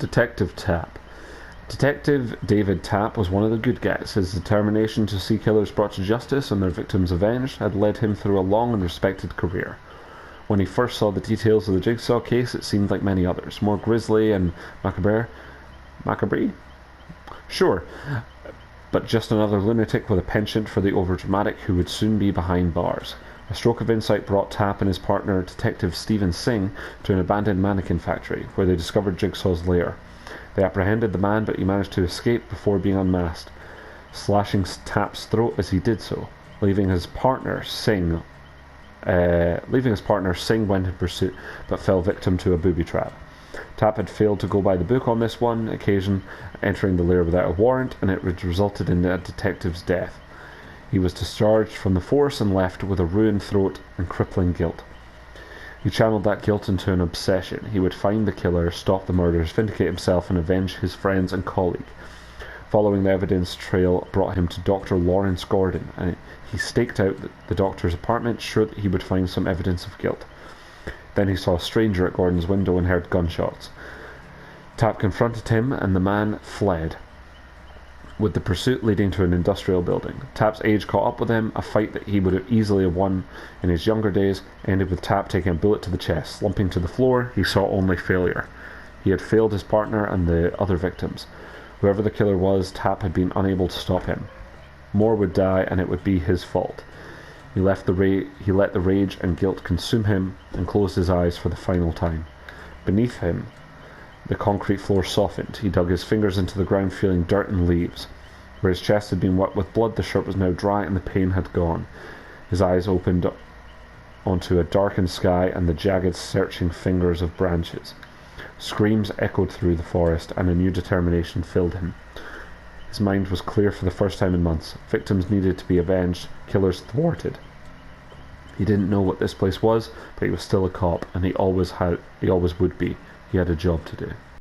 Detective Tapp. Detective David Tapp was one of the good guys. His determination to see killers brought to justice and their victims avenged had led him through a long and respected career. When he first saw the details of the Jigsaw case, it seemed like many others, more grisly and macabre. Sure, but just another lunatic with a penchant for the overdramatic who would soon be behind bars. A stroke of insight brought Tapp and his partner, Detective Stephen Singh, to an abandoned mannequin factory, where they discovered Jigsaw's lair. They apprehended the man, but he managed to escape before being unmasked, slashing Tapp's throat as he did so, leaving his partner Singh went in pursuit, but fell victim to a booby trap. Tapp had failed to go by the book on this one occasion, entering the lair without a warrant, and it resulted in a detective's death. He was discharged from the force and left with a ruined throat and crippling guilt. He channeled that guilt into an obsession. He would find the killer, stop the murders, vindicate himself, and avenge his friends and colleague. Following the evidence trail brought him to Dr. Lawrence Gordon, and he staked out the doctor's apartment, sure that he would find some evidence of guilt. Then he saw a stranger at Gordon's window and heard gunshots. Tapp confronted him, and the man fled, with the pursuit leading to an industrial building. Tapp's age caught up with him. A fight that he would have easily won in his younger days ended with Tapp taking a bullet to the chest. Slumping to the floor, he saw only failure. He had failed his partner and the other victims. Whoever the killer was, Tapp had been unable to stop him. More would die, and it would be his fault. He let the rage and guilt consume him and closed his eyes for the final time. Beneath him, the concrete floor softened. He dug his fingers into the ground, feeling dirt and leaves. Where his chest had been wet with blood, the shirt was now dry and the pain had gone. His eyes opened onto a darkened sky and the jagged, searching fingers of branches. Screams echoed through the forest, and a new determination filled him. His mind was clear for the first time in months. Victims needed to be avenged, killers thwarted. He didn't know what this place was, but he was still a cop, and he always would be. He had a job to do.